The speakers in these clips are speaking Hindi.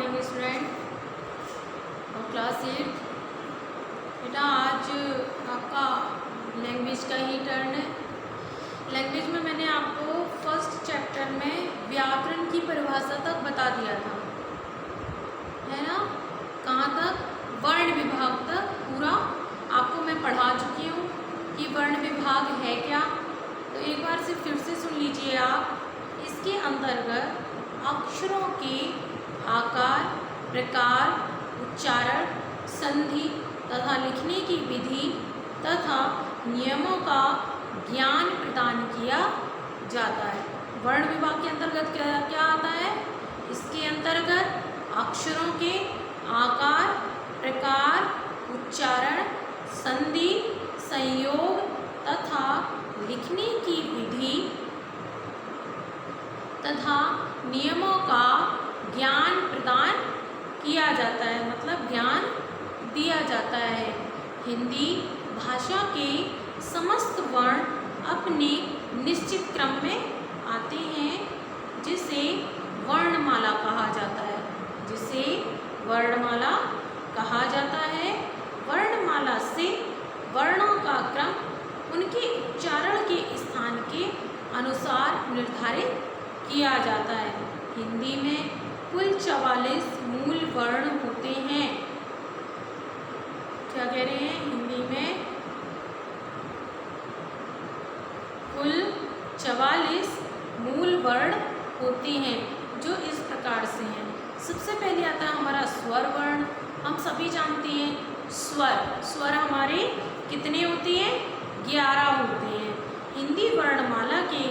मॉर्निंग स्टूडेंट और क्लास 8। बेटा आज आपका लैंग्वेज का ही टर्न है। लैंग्वेज में मैंने आपको फर्स्ट चैप्टर में व्याकरण की परिभाषा तक बता दिया था, है ना। कहाँ तक? वर्ण विभाग तक पूरा आपको मैं पढ़ा चुकी हूँ कि वर्ण विभाग है क्या। तो एक बार से फिर से सुन लीजिए आप। इसके अंतर्गत अक्षरों के आकार, प्रकार, उच्चारण, संधि तथा लिखने की विधि तथा नियमों का ज्ञान प्रदान किया जाता है। वर्ण विभाग के अंतर्गत क्या क्या आता है? इसके अंतर्गत अक्षरों के आकार, प्रकार, उच्चारण, संधि, संयोग तथा लिखने की विधि तथा नियमों का ज्ञान प्रदान किया जाता है, मतलब ज्ञान दिया जाता है। हिंदी भाषा के समस्त वर्ण अपने निश्चित क्रम में आते हैं, जिसे वर्णमाला कहा जाता है। जिसे वर्णमाला कहा जाता है। वर्णमाला से वर्णों का क्रम उनके उच्चारण के स्थान के अनुसार निर्धारित किया जाता है। हिंदी में कुल 44 मूल वर्ण होते हैं। क्या कह रहे हैं? हिंदी में कुल 44 मूल वर्ण होते हैं, जो इस प्रकार से हैं। सबसे पहले आता है हमारा स्वर वर्ण। हम सभी जानते हैं स्वर हमारे कितने होते हैं? 11 होते हैं। हिंदी वर्णमाला के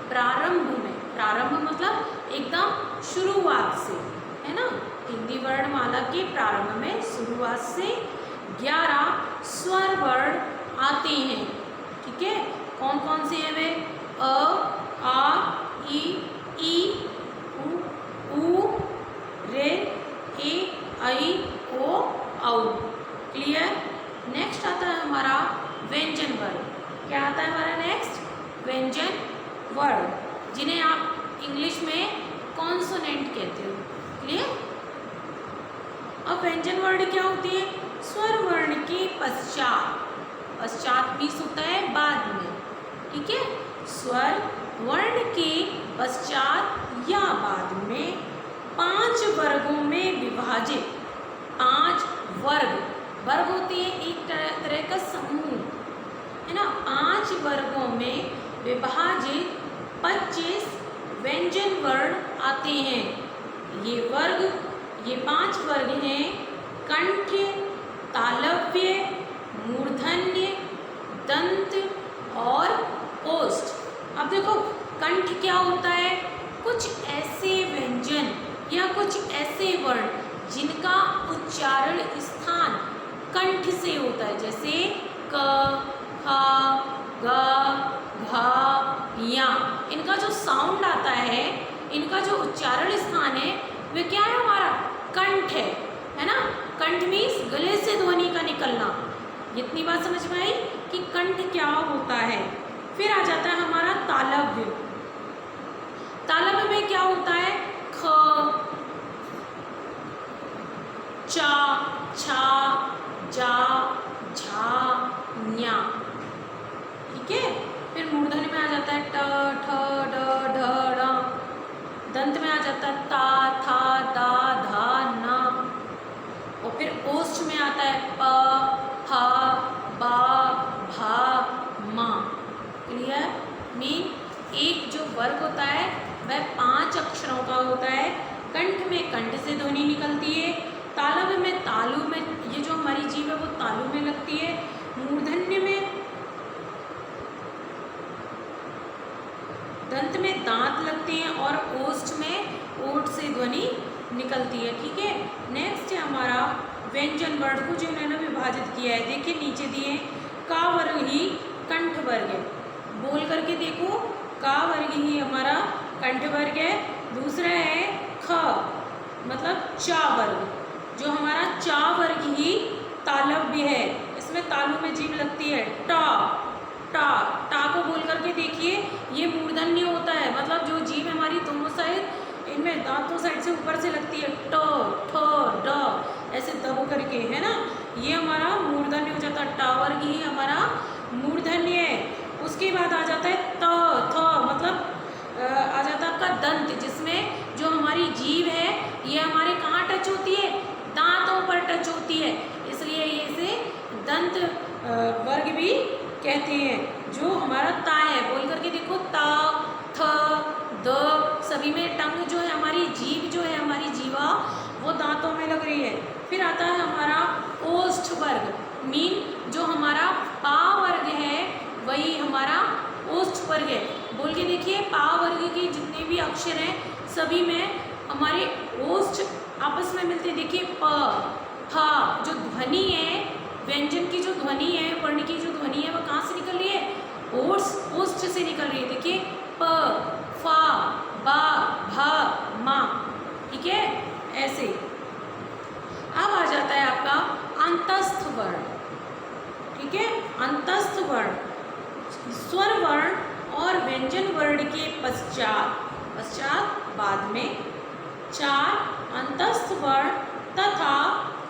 प्रारंभ में, प्रारंभ मतलब एकदम शुरुआत से, है ना। हिंदी वर्णमाला के प्रारंभ में शुरुआत से 11 स्वर वर्ण आते हैं। ठीक है, कौन कौन से हैं वे? अ, आ, ई, उ, रे, ए, ऐ, ओ, औ। क्लियर। नेक्स्ट आता है हमारा व्यंजन वर्ण। क्या आता है हमारा नेक्स्ट? व्यंजन वर्ण, जिन्हें आप इंग्लिश में कॉन्सोनेंट कहते हो। क्लियर। अब व्यंजन वर्ण क्या होती है? स्वर वर्ण के पश्चात मीन्स होता है बाद में। ठीक है, स्वर वर्ण के पश्चात या बाद में 5 वर्गों में विभाजित, 5 वर्ग होते हैं एक तरह का समूह, है ना। 5 वर्गों में विभाजित 25 व्यंजन वर्ण आते हैं। ये 5 वर्ग हैं: कंठ, तालव्य, मूर्धन्य, दंत और ओष्ठ। अब देखो, कंठ क्या होता है? कुछ ऐसे व्यंजन या कुछ ऐसे वर्ण जिनका उच्चारण स्थान कंठ से होता है, जैसे क, ख, ग, घ, या। इनका जो साउंड आता है, इनका जो उच्चारण स्थान है, वे क्या है? हमारा कंठ है ना। कंठ मीन्स गले से ध्वनि का निकलना। इतनी बात समझ में आई कि कंठ क्या होता है। फिर आ जाता है हमारा तालव्य। तालव्य में क्या होता है? ख, चा, छा, जा, झा, न्या। ठीक है। फिर मूर्धन्य में आ जाता है ट, ठ, ड, ढ, ड़। दंत में आ जाता है ता, था, दा, धा, ना। और फिर ओष्ठ में आता है प, फा, बा, भा, मा। क्लियर। मीन एक जो वर्ग होता है वह 5 अक्षरों का होता है। कंठ में कंठ से ध्वनि निकलती है। तालव्य में तालु में, ये जो हमारी जीभ है वो तालु में लगती है। मूर्धन्य में, दंत में दांत लगते हैं और ओष्ठ में ओठ से ध्वनि निकलती है। ठीक है। नेक्स्ट है हमारा व्यंजन वर्ण को जो उन्होंने विभाजित किया है। देखिए नीचे दिए, का वर्ग ही कंठ वर्ग है। बोल करके देखो, का वर्ग ही हमारा कंठ वर्ग है। दूसरा है ख, मतलब चा वर्ग, जो हमारा चा वर्ग ही तालव्य है। इसमें तालु में जीभ लगती है। टा, टा, टा को बोल करके देखिए, ये मूर्धन्य होता है, मतलब जो जीभ हमारी दोनों साइड इनमें दांतों साइड से ऊपर से लगती है ट, ठ, ड, ऐसे दब करके, है ना। ये हमारा मूर्धन्य हो जाता है, ट वर्ग ही हमारा मूर्धन्य है। उसके बाद आ जाता है त, थ, मतलब आ जाता है आपका दंत, जिसमें जो हमारी जीभ है ये हमारे कहाँ टच होती है, दांतों पर टच होती है, इसलिए ये इसे दंत वर्ग भी कहते हैं। जो हमारा ता है, बोल करके देखो, ता, थ, द, सभी में टंग जो है हमारी जीभ जो है हमारी जीवा वो दांतों में लग रही है। फिर आता है हमारा ओष्ठ वर्ग, मीन जो हमारा पा वर्ग है वही हमारा ओष्ठ वर्ग है। बोल के देखिए, पा वर्ग के जितने भी अक्षर हैं सभी में हमारे ओष्ठ आपस में मिलते हैं। देखिए प, फ, जो ध्वनि है, व्यंजन की जो ध्वनि है, वर्ण की जो ध्वनि है, वो कहाँ से निकल रही है, ओष्ठ से निकल रही है। देखिए प, फ, ब, भ, म, ठीक है, ऐसे। अब आ जाता है आपका अंतस्थ वर्ण, ठीक है। अंतस्थ वर्ण स्वर वर्ण और व्यंजन वर्ण के पश्चात बाद में 4 अंतस्थ वर्ण तथा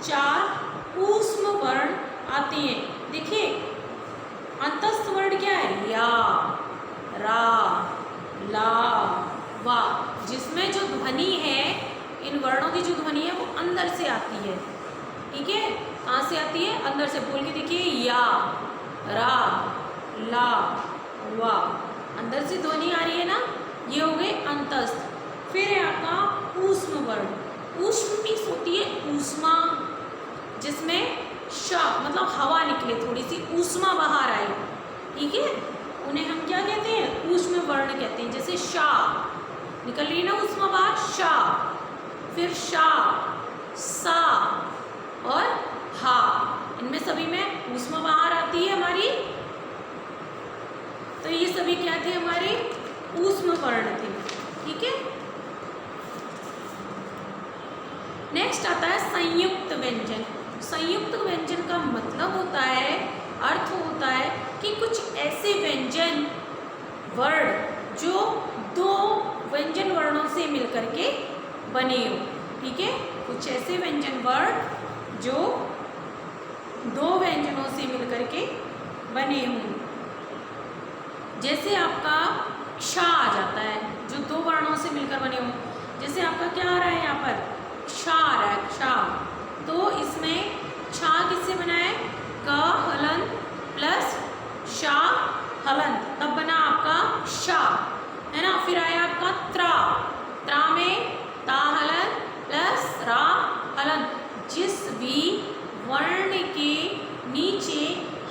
4 ऊष्म वर्ण आते हैं। देखिए अंतस्थ वर्ण क्या है, या, रा, ला, वा, जिसमें जो ध्वनि है, इन वर्णों की जो ध्वनि है वो अंदर से आती है, ठीक है। कहाँ से आती है, अंदर से। बोल के देखिए, या, रा, ला, वा, अंदर से ध्वनि आ रही है ना, ये हो गए अंतस्थ। फिर है आपका ऊष्म वर्ण। ऊष्म मीन्स होती है ऊष्मा, जिसमें श मतलब हवा निकले, थोड़ी सी ऊष्मा बाहर आए, ठीक है, उन्हें हम क्या कहते हैं, ऊष्म वर्ण कहते हैं। जैसे शा निकल रही है ना ऊष्मा बाहर, शा, फिर शा, सा और हा, इनमें सभी में ऊष्मा बाहर आती है हमारी। तो ये सभी क्या थे, हमारे ऊष्म वर्ण थे, ठीक है। नेक्स्ट आता है संयुक्त व्यंजन। संयुक्त व्यंजन का मतलब होता है, अर्थ होता है कि कुछ ऐसे व्यंजन वर्ण जो 2 व्यंजन वर्णों से मिलकर के बने हो, ठीक है। कुछ ऐसे व्यंजन वर्ण जो 2 व्यंजनों से मिलकर के बने हों। जैसे आपका क्ष आ जाता है, जो 2 वर्णों से मिलकर बने हों। जैसे आपका क्या आ रहा है, यहाँ पर क्ष आ रहा है, क्ष, तो इसमें क्ष किससे बना है, क हलंत प्लस श हलंत, तब बना आपका क्ष, है ना। फिर आया आपका त्रा, त्रा में ता हलंत प्लस रा हलंत। जिस भी वर्ण के नीचे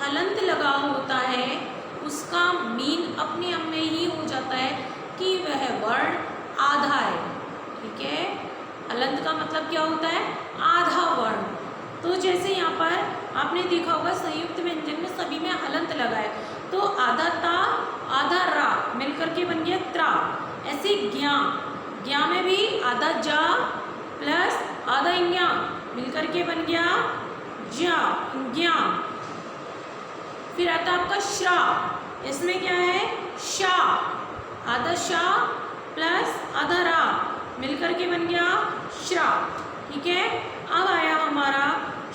हलंत लगा होता है उसका मीन अपने आप में ही हो जाता है कि वह वर्ण आधा है, ठीक है। हलंत का मतलब क्या होता है, आधा वर्ण। तो जैसे यहाँ पर आपने देखा होगा संयुक्त व्यंजन में सभी में हलंत लगा है, तो आधा ता आधा रा मिलकर के बन गया त्रा। ऐसे ज्ञा, ज्ञा में भी आधा जा प्लस आधा इंज्ञा मिलकर के बन गया ज्ञा, ज्ञा। फिर आता आपका श्रा, इसमें क्या है, शा, आधा शा प्लस आधा रा मिलकर के बन गया श्रा, ठीक है। अब आया हमारा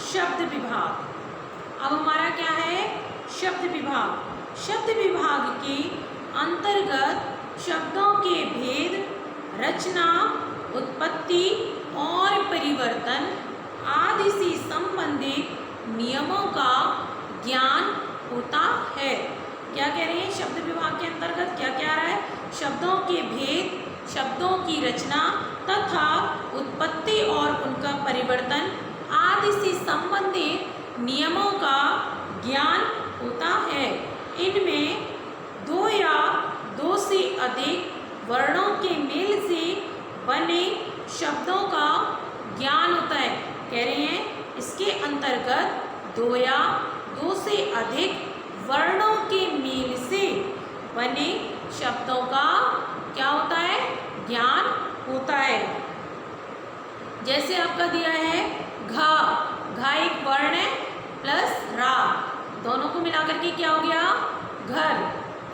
शब्द विभाग। अब हमारा क्या है, शब्द विभाग। शब्द विभाग के अंतर्गत शब्दों के भेद, रचना, उत्पत्ति और परिवर्तन आदि से संबंधित नियमों का ज्ञान होता है। क्या कह रहे हैं, शब्द विभाग के अंतर्गत क्या क्या आ रहा है, शब्दों के भेद, शब्दों की रचना तथा उत्पत्ति और उनका परिवर्तन आदि से संबंधित नियमों का ज्ञान होता है। इनमें 2 या 2 से अधिक वर्णों के मेल से बने शब्दों का ज्ञान होता है। कह रहे हैं इसके अंतर्गत 2 या 2 से अधिक वर्णों के मेल से बने शब्दों का क्या होता है, ज्ञान होता है। जैसे आपका दिया है घा, घा एक वर्ण है प्लस रा, दोनों को मिलाकर के क्या हो गया, घर।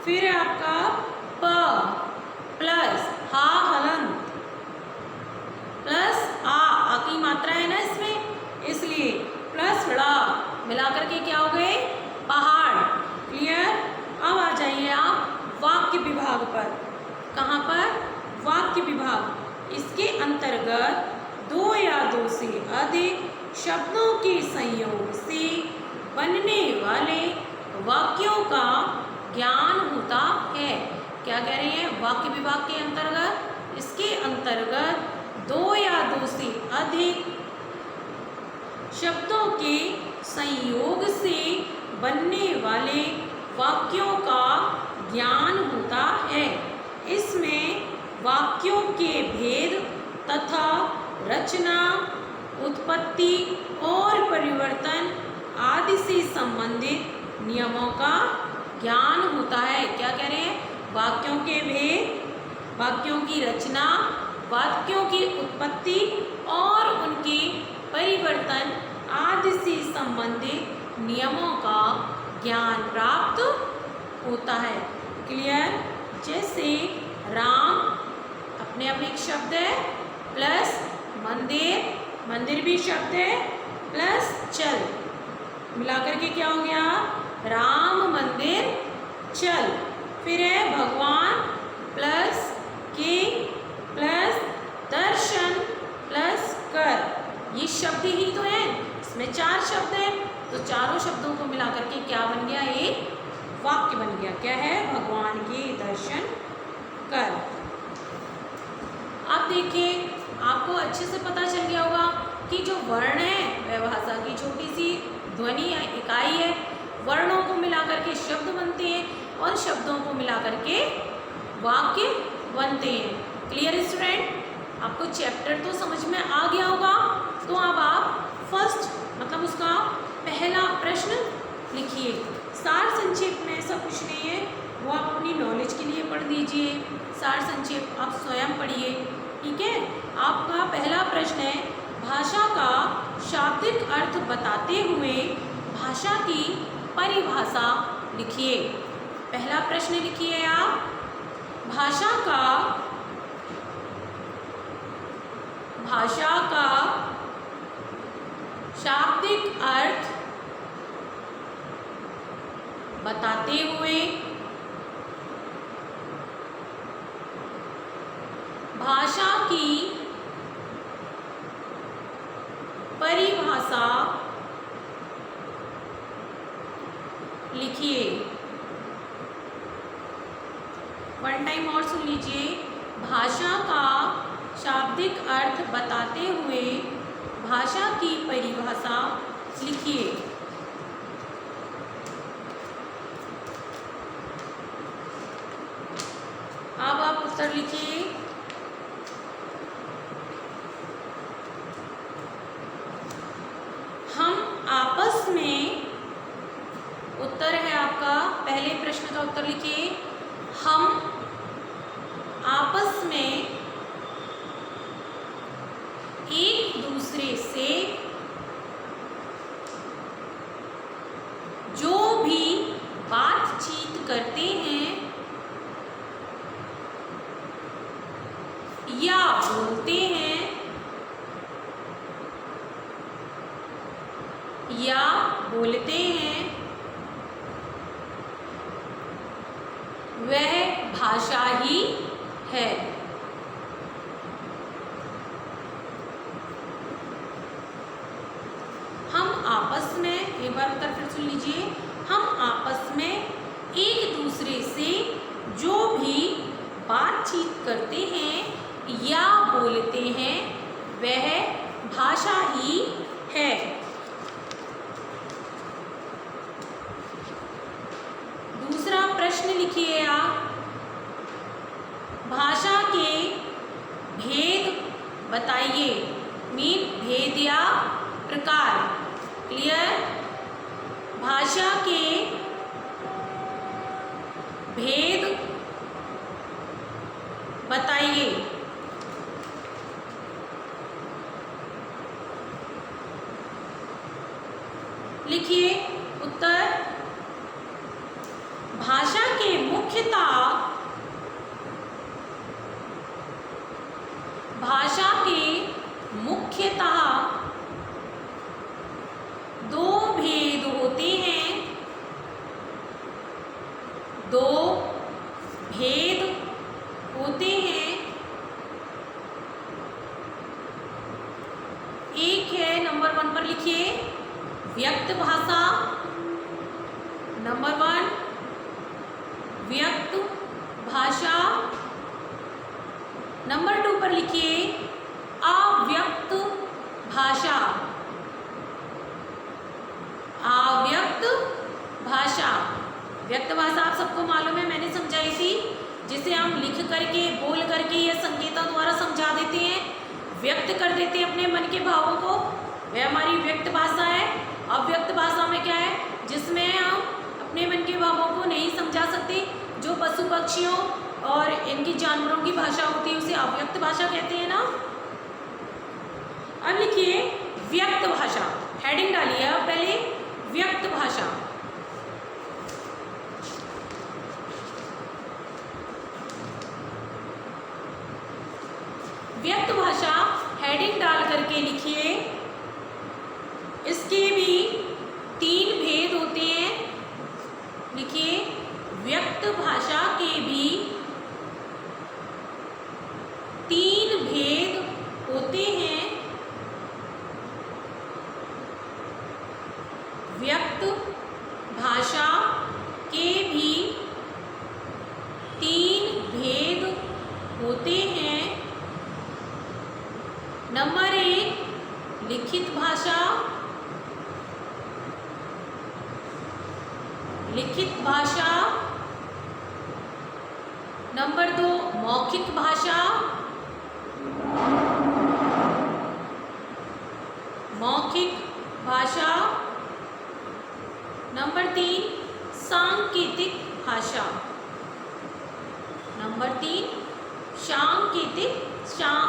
फिर आपका प प्लस हा हलंत, इसके अंतर्गत दो या दो से अधिक शब्दों के संयोग से बनने वाले वाक्यों का ज्ञान होता है। क्या कह रहे हैं? वाक्य विभाग के अंतर्गत, इसके अंतर्गत दो या दो से अधिक शब्दों के संयोग से बनने वाले वाक्यों का ज्ञान होता है। इसमें वाक्यों के भेद तथा रचना, उत्पत्ति और परिवर्तन आदि से संबंधित नियमों का ज्ञान होता है। क्या कह रहे हैं? वाक्यों के भेद, वाक्यों की रचना, वाक्यों की उत्पत्ति और उनके परिवर्तन आदि से संबंधित नियमों का ज्ञान प्राप्त होता है। क्लियर? जैसे राम अपने आप एक शब्द है, प्लस मंदिर, मंदिर भी शब्द है, प्लस चल, मिलाकर के क्या हो गया? राम मंदिर चल। फिर है भगवान प्लस किंग प्लस दर्शन प्लस कर, ये शब्द ही तो है, इसमें चार शब्द हैं, तो चारों शब्दों को मिलाकर के क्या बन गया? एक वाक्य बन गया। क्या है? भगवान के दर्शन कर। आप देखिए, आपको अच्छे से पता चल गया होगा कि जो वर्ण है वह भाषा की छोटी सी ध्वनि या इकाई है। वर्णों को मिलाकर के शब्द बनते हैं और शब्दों को मिलाकर के वाक्य बनते हैं। Clear student? आपको चैप्टर तो समझ में आ गया होगा। तो अब आप फर्स्ट मतलब उसका पहला प्रश्न लिखिए। सार संक्षेप में ऐसा कुछ नहीं है, वो आप अपनी नॉलेज के लिए पढ़ दीजिए। सार संक्षेप आप स्वयं पढ़िए, ठीक है? आपका पहला प्रश्न है, भाषा का शाब्दिक अर्थ बताते हुए भाषा की परिभाषा लिखिए। पहला प्रश्न लिखिए आप, भाषा का शाब्दिक अर्थ बताते हुए भाषा की परिभाषा लिखिए। वन टाइम और सुन लीजिए, भाषा का शाब्दिक अर्थ बताते हुए भाषा की परिभाषा लिखिए। अब आप उत्तर लिखिए। हम आपस में, उत्तर है आपका, पहले प्रश्न का उत्तर लिखिए। हम आपस में एक दूसरे से जो भी बातचीत करते हैं या बोलते हैं वह भाषा ही है। हम आपस में, एक बार उत्तर फिर सुन लीजिए, हम आपस में एक दूसरे से जो भी बातचीत करते हैं या बोलते हैं वह भाषा ही है। दूसरा प्रश्न लिखिए आप, भाषा के भेद बताइए। मीन भेद या प्रकार। क्लियर? भाषा के भेद बताइए। लिखिए उत्तर, भाषा के मुख्यतः दो भेद होते हैं। नंबर 1 पर लिखिए व्यक्त भाषा। नंबर 1 व्यक्त भाषा। नंबर 2 पर लिखिए अव्यक्त भाषा। अव्यक्त भाषा। व्यक्त भाषा आप सबको मालूम है, मैंने समझाई थी, जिसे हम लिख करके बोल करके या संकेतों द्वारा समझा देते हैं, व्यक्त कर देते हैं अपने मन के भावों को, वह हमारी व्यक्त भाषा है। अव्यक्त भाषा में क्या है, जिसमें हम अपने मन के भावों को नहीं समझा सकते, जो पशु पक्षियों और इनकी जानवरों की भाषा होती है उसे अव्यक्त भाषा कहते हैं ना। अब लिखिए व्यक्त भाषा, हेडिंग डालिए आप पहले व्यक्त भाषा। व्यक्त भाषा हेडिंग डाल करके लिखिए इसके भी 3 भेद होते हैं। लिखिए व्यक्त भाषा के भी 3 भेद होते हैं। व्यक्त भाषा के भी 3 भेद होते हैं। नंबर 1 लिखित भाषा। लिखित भाषा। नंबर 2 मौखिक भाषा। मौखिक भाषा। नंबर 3 सांकेतिक भाषा। नंबर 3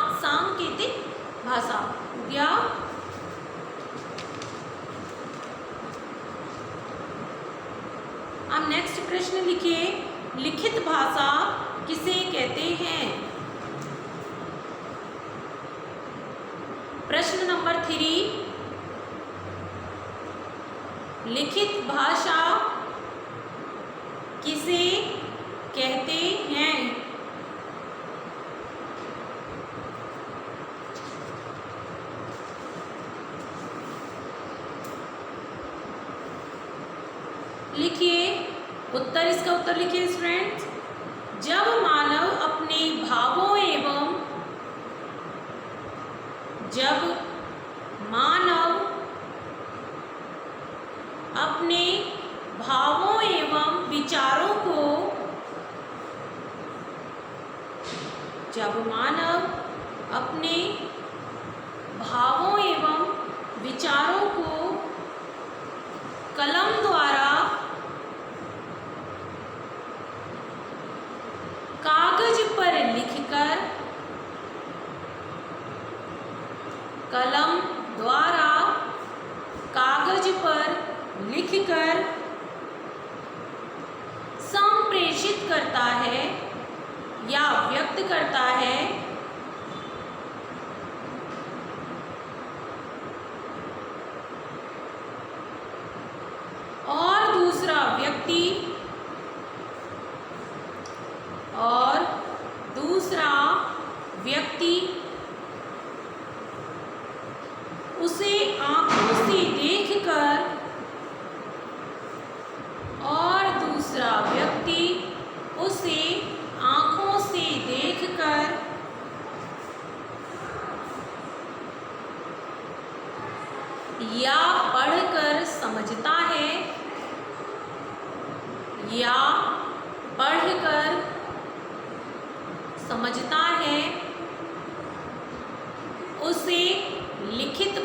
सांकेतिक भाषा या अब नेक्स्ट प्रश्न लिखिए लिखित भाषा किसे कहते हैं। प्रश्न नंबर 3 लिखित भाषा किसे कहते हैं। लिखिए उत्तर, इसका उत्तर लिखिए स्टूडेंट्स। जब मानव अपने भावों एवं विचारों को जब मानव अपने भावों एवं विचारों को कलम द्वारा कागज पर लिखकर कलम द्वारा कागज पर लिखकर संप्रेषित करता है या व्यक्त करता है, और दूसरा व्यक्ति उसे आंखों से देखकर और दूसरा व्यक्ति उसे आंखों से देखकर या पढ़कर समझता है या पढ़कर समझता है, उसे लिखित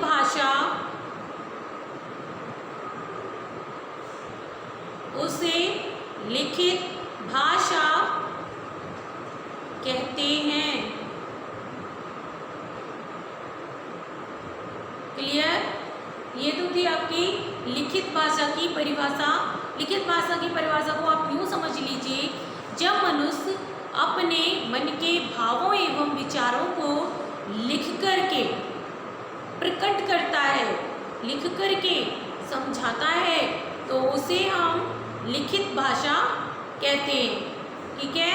भाषा कहते हैं। क्लियर? ये तो थी आपकी लिखित भाषा की परिभाषा। लिखित भाषा की परिभाषा को आप यूँ समझ लीजिए, जब मनुष्य अपने मन के भावों एवं विचारों को लिख करके प्रकट करता है, लिख करके समझाता है, तो उसे हम लिखित भाषा कहते हैं। ठीक है,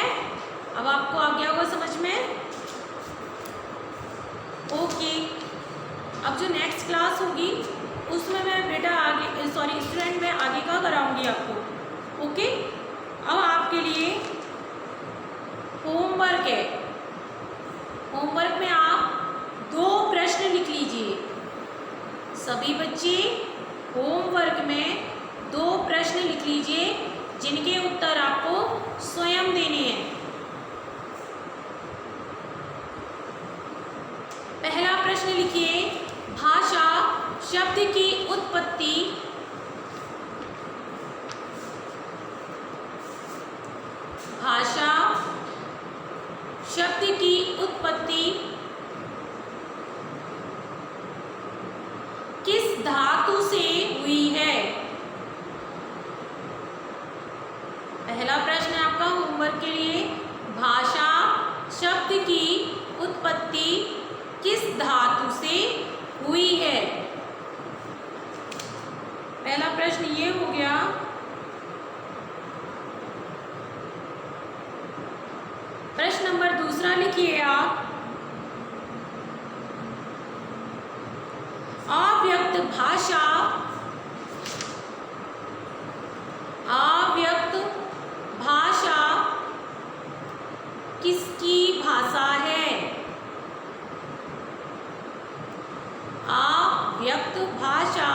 अब आपको आ गया होगा समझ में? ओके, अब जो नेक्स्ट क्लास होगी उसमें मैं बेटा आगे स्टूडेंट मैं आगे का कराऊंगी आपको। ओके, अब आपके लिए होमवर्क है। होमवर्क में आप 2 प्रश्न लिख लीजिए। सभी बच्चे होमवर्क में 2 प्रश्न लिख लीजिए जिनके उत्तर आपको स्वयं देने हैं। पहला प्रश्न लिखिए, भाषा शब्द की उत्पत्ति भाषा शब्द की उत्पत्ति किस धातु से हुई है? पहला प्रश्न है आपका होमवर्क के लिए, भाषा शब्द की उत्पत्ति किस धातु से हुई है? पहला प्रश्न ये हो गया। प्रश्न नंबर दूसरा लिखिए आप, अव्यक्त भाषा अव्यक्त भाषा किसकी भाषा है? अव्यक्त भाषा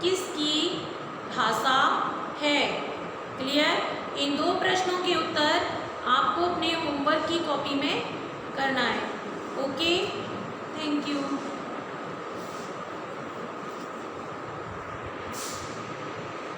किसकी भाषा है? क्लियर? इन 2 प्रश्नों के उत्तर आपको अपने होमवर्क की कॉपी में करना है। Okay, thank you.